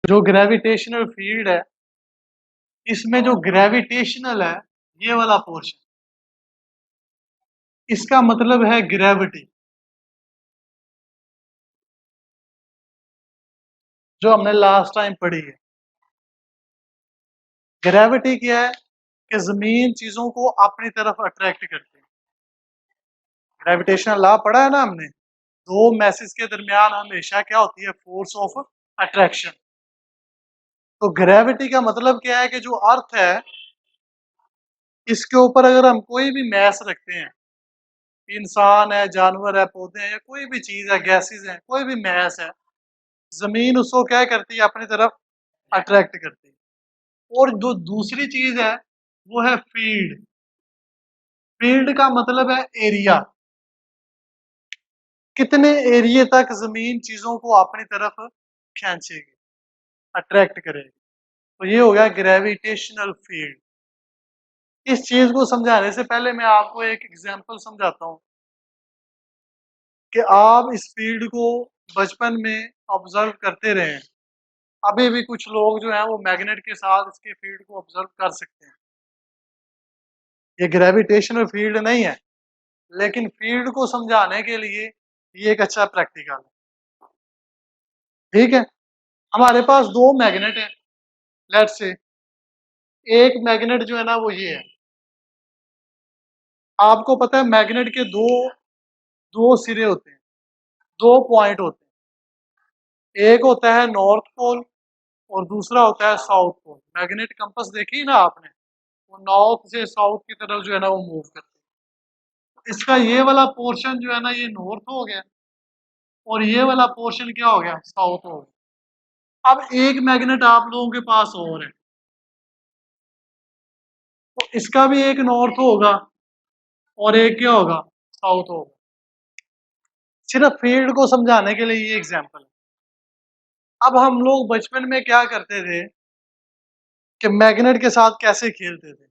जो gravitational field है, इसमें जो ग्रेविटेशनल है, ये वाला पोर्शन, इसका मतलब है ग्रेविटी, जो हमने लास्ट टाइम पढ़ी है। ग्रेविटी क्या है कि जमीन चीजों को अपनी तरफ अट्रैक्ट करती है। ग्रेविटेशनल लॉ पढ़ा है ना हमने, दो मैसेज के दरमियान हमेशा क्या होती है, फोर्स ऑफ अट्रैक्शन। तो ग्रेविटी का मतलब क्या है कि जो अर्थ है, इसके ऊपर अगर हम कोई भी मैस रखते हैं, इंसान है, जानवर है, पौधे हैं, या कोई भी चीज है, गैसेस है, कोई भी मैस है, जमीन उसको क्या करती है, अपनी तरफ अट्रैक्ट करती है। और जो दूसरी चीज है, वो है फील्ड। फील्ड का मतलब है एरिया, कितने एरिया तक जमीन चीजों को अपनी तरफ खींचेगी, अट्रैक्ट करेगी। तो ये हो गया ग्रेविटेशनल फील्ड। इस चीज को समझाने से पहले मैं आपको एक एग्जांपल समझाता हूँ कि आप इस फील्ड को बचपन में ऑब्जर्व करते रहे हैं। अभी भी कुछ लोग जो हैं वो मैग्नेट के साथ इसके फील्ड को ऑब्जर्व कर सकते हैं। ये ग्रेविटेशनल फील्ड नहीं है, लेकिन फील्ड को समझाने के लिए ये एक अच्छा प्रैक्टिकल है। ठीक है, हमारे पास दो मैग्नेट है, लेट्स से एक मैग्नेट जो है ना वो ये है। आपको पता है मैग्नेट के दो दो सिरे होते हैं, दो पॉइंट होते हैं। एक होता है नॉर्थ पोल और दूसरा होता है साउथ पोल। मैग्नेट कंपास देखी ना आपने, वो नॉर्थ से साउथ की तरफ जो है ना वो मूव करते हैं। इसका ये वाला पोर्शन जो है ना ये नॉर्थ हो गया, और ये वाला पोर्शन क्या हो गया, साउथ हो गया। अब एक मैग्नेट आप लोगों के पास और है, तो इसका भी एक नॉर्थ होगा और एक क्या होगा, साउथ होगा। सिर्फ फील्ड को समझाने के लिए ये एग्जांपल है। अब हम लोग बचपन में क्या करते थे कि मैग्नेट के साथ कैसे खेलते थे,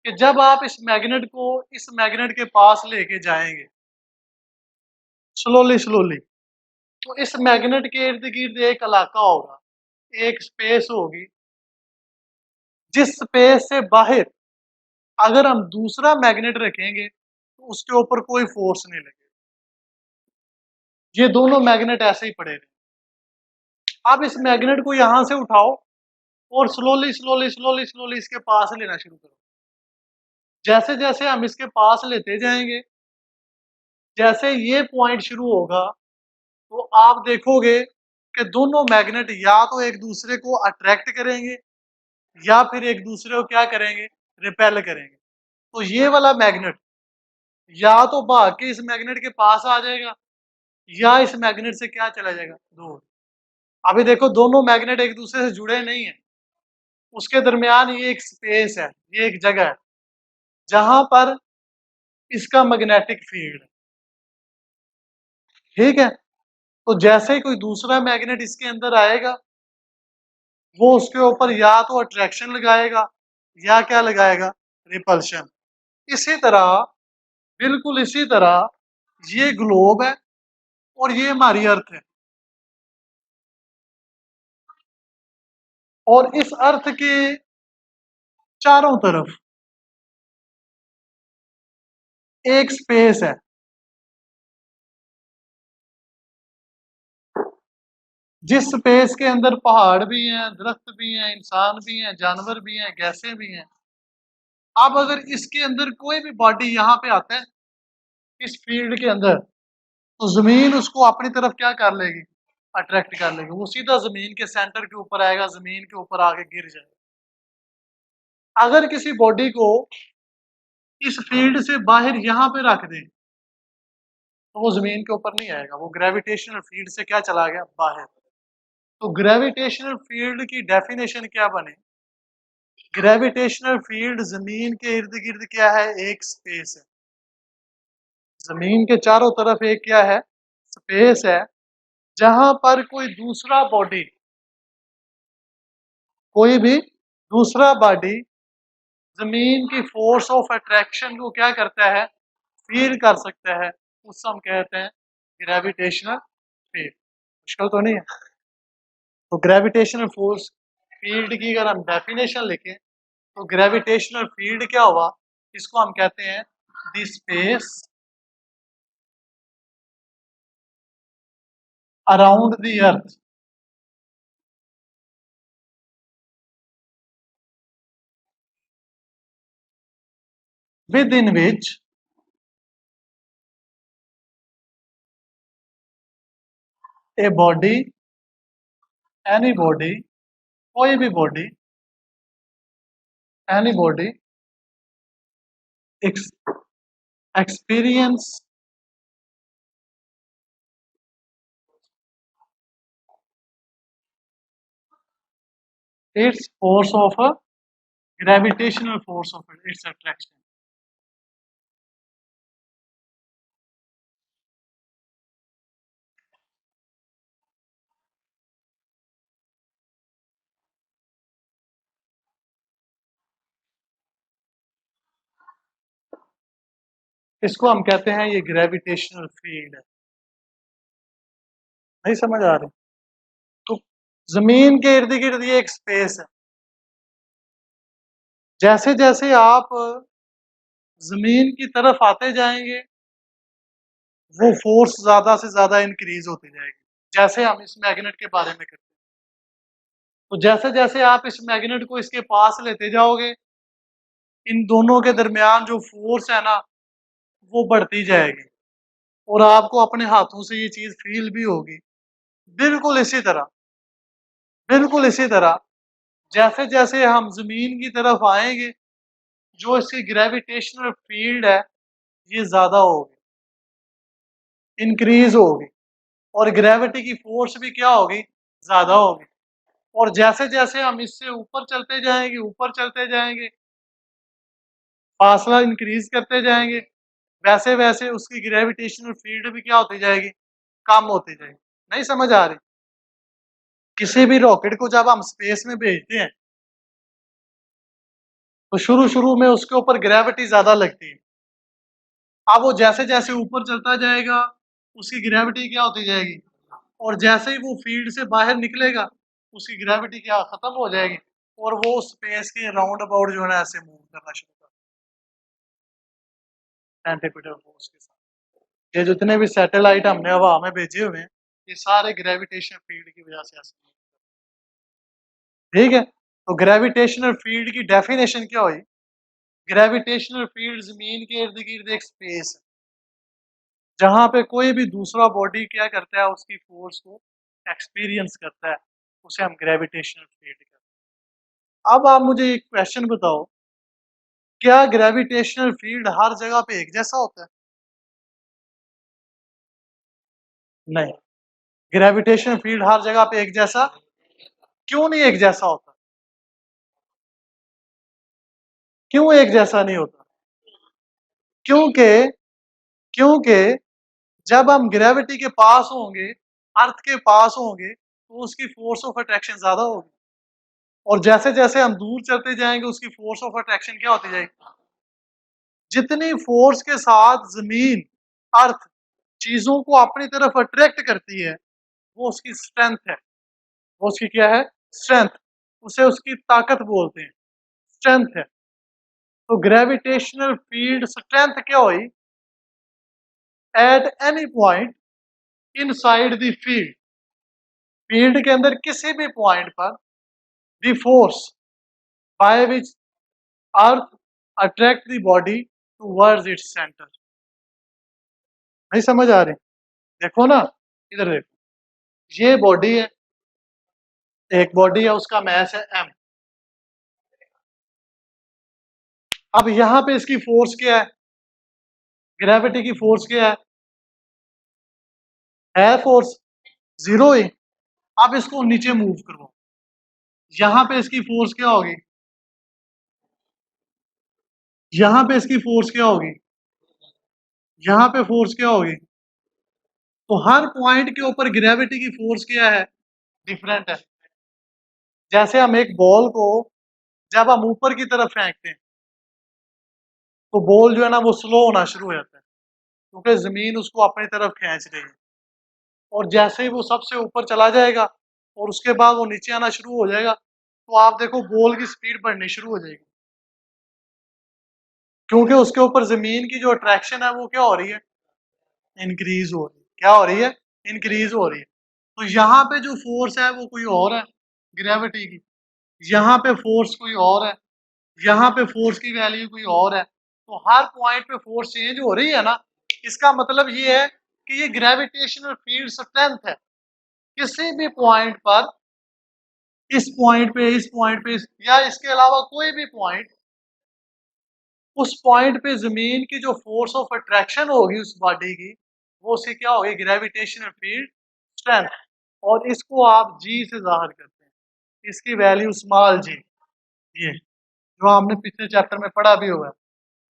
कि जब आप इस मैग्नेट को इस मैग्नेट के पास लेके जाएंगे स्लोली स्लोली, तो इस मैग्नेट के इर्द गिर्द एक इलाका होगा, एक स्पेस होगी, जिस स्पेस से बाहर अगर हम दूसरा मैग्नेट रखेंगे तो उसके ऊपर कोई फोर्स नहीं लगेगा। ये दोनों मैग्नेट ऐसे ही पड़े रहे। अब इस मैग्नेट को यहां से उठाओ और स्लोली स्लोली स्लोली स्लोली इसके पास लेना शुरू करो। जैसे जैसे हम इसके पास लेते जाएंगे, जैसे ये पॉइंट शुरू होगा, तो आप देखोगे कि दोनों मैग्नेट या तो एक दूसरे को अट्रैक्ट करेंगे या फिर एक दूसरे को क्या करेंगे, रिपेल करेंगे। तो ये वाला मैग्नेट या तो भाग के इस मैग्नेट के पास आ जाएगा, या इस मैग्नेट से क्या चला जाएगा, दूर। अभी देखो दोनों मैग्नेट एक दूसरे से जुड़े नहीं है, उसके दरमियान ये एक स्पेस है, ये एक जगह है जहां पर इसका मैग्नेटिक फील्ड है। ठीक है, तो जैसे ही कोई दूसरा मैग्नेट इसके अंदर आएगा, वो उसके ऊपर या तो अट्रैक्शन लगाएगा या क्या लगाएगा, रिपल्शन। इसी तरह, बिल्कुल इसी तरह ये ग्लोब है और ये हमारी अर्थ है, और इस अर्थ के चारों तरफ एक स्पेस है। जिस स्पेस के अंदर पहाड़ भी हैं, दरख्त भी हैं, इंसान भी हैं, जानवर भी हैं, गैसें भी हैं। अब अगर इसके अंदर कोई भी बॉडी यहाँ पे आता है, इस फील्ड के अंदर, तो जमीन उसको अपनी तरफ क्या कर लेगी, अट्रैक्ट कर लेगी। वो सीधा जमीन के सेंटर के ऊपर आएगा, जमीन के ऊपर आके गिर जाएगा। अगर किसी बॉडी को इस फील्ड से बाहर यहाँ पे रख दें, तो वो जमीन के ऊपर नहीं आएगा, वो ग्रेविटेशनल फील्ड से क्या चला गया, बाहर। तो ग्रेविटेशनल फील्ड की डेफिनेशन क्या बने, ग्रेविटेशनल फील्ड जमीन के इर्द गिर्द क्या है, एक स्पेस है। जमीन के चारों तरफ एक क्या है, स्पेस है, जहां पर कोई दूसरा बॉडी, कोई भी दूसरा बॉडी जमीन की फोर्स ऑफ अट्रैक्शन को क्या करता है, फील कर सकता है। उससे हम कहते हैं ग्रेविटेशनल फील्ड। मुश्किल तो नहीं है। तो ग्रेविटेशनल फोर्स फील्ड की अगर हम डेफिनेशन लिखें तो ग्रेविटेशनल फील्ड क्या हुआ, इसको हम कहते हैं the space around the earth with in which a body, any body, कोई भी body, any body experience its force of a gravitational force of its attraction. इसको हम कहते हैं ये ग्रेविटेशनल फील्ड है। नहीं समझ आ रही? तो जमीन के इर्द गिर्द ये एक स्पेस है। जैसे जैसे आप जमीन की तरफ आते जाएंगे वो फोर्स ज्यादा से ज्यादा इंक्रीज होती जाएगी, जैसे हम इस मैग्नेट के बारे में करते हैं। तो जैसे जैसे आप इस मैग्नेट को इसके पास लेते जाओगे इन दोनों के दरमियान जो फोर्स है ना वो बढ़ती जाएगी और आपको अपने हाथों से ये चीज फील भी होगी। बिल्कुल इसी तरह, बिल्कुल इसी तरह जैसे जैसे हम जमीन की तरफ आएंगे जो इसकी ग्रेविटेशनल फील्ड है ये ज्यादा होगी, इंक्रीज होगी और ग्रेविटी की फोर्स भी क्या होगी, ज्यादा होगी। और जैसे जैसे हम इससे ऊपर चलते जाएंगे, ऊपर चलते जाएंगे, फासला इंक्रीज करते जाएंगे, वैसे वैसे उसकी ग्रेविटेशनल फील्ड भी क्या होती जाएगी, कम होती जाएगी। नहीं समझ आ रही? किसी भी रॉकेट को जब हम स्पेस में भेजते हैं तो शुरू शुरू में उसके ऊपर ग्रेविटी ज्यादा लगती है। अब वो जैसे जैसे ऊपर चलता जाएगा उसकी ग्रेविटी क्या होती जाएगी, और जैसे ही वो फील्ड से बाहर निकलेगा उसकी ग्रेविटी क्या खत्म हो जाएगी और वो स्पेस के राउंड अबाउट जो है ना ऐसे मूव करना शुरू कर सेंटीपीटल फोर्स के साथ। ये जितने भी सैटेलाइट हमने हवा में भेजे हुए हैं ये सारे ग्रेविटेशन फील्ड की वजह से ऐसे move कर रहे हैं। ठीक है, तो ग्रेविटेशनल फील्ड की डेफिनेशन क्या हुई, ग्रेविटेशनल फील्ड जमीन के इर्द गिर्द एक स्पेस है जहां पे कोई भी दूसरा बॉडी क्या करता है उसकी फोर्स को एक्सपीरियंस करता है, उसे हम ग्रेविटेशनल फील्ड कहते हैं। अब आप मुझे एक क्वेश्चन बताओ, क्या ग्रेविटेशनल फील्ड हर जगह पे एक जैसा होता है? नहीं, ग्रेविटेशनल फील्ड हर जगह पे एक जैसा क्यों नहीं एक जैसा होता? क्यों एक जैसा नहीं होता? क्योंकि क्योंकि जब हम ग्रेविटी के पास होंगे, अर्थ के पास होंगे तो उसकी फोर्स ऑफ अट्रैक्शन ज्यादा होगी और जैसे जैसे हम दूर चलते जाएंगे उसकी फोर्स ऑफ अट्रैक्शन क्या होती जाएगी। जितनी फोर्स के साथ जमीन, अर्थ चीजों को अपनी तरफ अट्रैक्ट करती है वो उसकी स्ट्रेंथ है। वो उसकी क्या है, स्ट्रेंथ। उसे उसकी ताकत बोलते हैं, स्ट्रेंथ है। तो ग्रेविटेशनल फील्ड स्ट्रेंथ क्या हुई, at any point inside the field, field के अंदर किसी भी पॉइंट पर the force by which earth attract the body towards its centre. नहीं समझ आ रही? देखो ना, इधर देखो, ये बॉडी है, एक बॉडी है उसका मैस है m। अब यहां पे इसकी फोर्स क्या है, ग्रेविटी की फोर्स क्या है फोर्स जीरो ही। अब इसको नीचे मूव करो, यहां पे इसकी फोर्स क्या होगी, यहां पे इसकी फोर्स क्या होगी, यहां पे फोर्स क्या होगी। तो हर पॉइंट के ऊपर ग्रेविटी की फोर्स क्या है, डिफरेंट है। जैसे हम एक बॉल को जब हम ऊपर की तरफ फेंकते हैं तो बॉल जो है ना वो स्लो होना शुरू हो जाता है क्योंकि जमीन उसको अपनी तरफ खींच रही है। और जैसे ही वो सबसे ऊपर चला जाएगा और उसके बाद वो नीचे आना शुरू हो जाएगा, तो आप देखो बॉल की स्पीड बढ़नी शुरू हो जाएगी। क्योंकि उसके ऊपर ज़मीन की जो अट्रैक्शन है वो क्या हो रही है? इंक्रीज़ हो रही है। क्या हो रही है? इंक्रीज़ हो रही है। तो यहाँ पे जो फ़ोर्स है वो कोई और है, ग्रेविटी की। यहाँ पे फ़ोर्स कोई और है, यहाँ पे फ़ोर्स की वैल्यू कोई और है। तो हर पॉइंट पे फ़ोर्स चेंज हो रही है ना, इसका मतलब ये है कि ये ग्रेविटेशनल फील्ड स्ट्रेंथ है। किसी भी पॉइंट पर, इस पॉइंट पे, इस पॉइंट पे या इसके अलावा कोई भी पॉइंट, उस पॉइंट पे ज़मीन की जो फ़ोर्स ऑफ अट्रैक्शन होगी उस बॉडी की, वो उसकी क्या होगी? Gravitational field strength. और इसको आप जी से ज़ाहिर करते हैं। इसकी वैल्यू स्मॉल जी, ये जो हमने पिछले चैप्टर में पढ़ा भी हुआ है।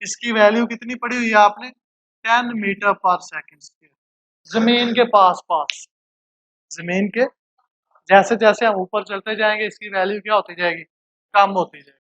इसकी वैल्यू कितनी पढ़ी हुई है आपने? 10 मीटर पर सेकंड स्क्वायर। ज़मीन के पास-पास, ज़मीन के जैसे-जैसे हम ऊपर चलते जाएँगे इसकी वैल्यू क्या होती जाएगी? कम होती जाएगी।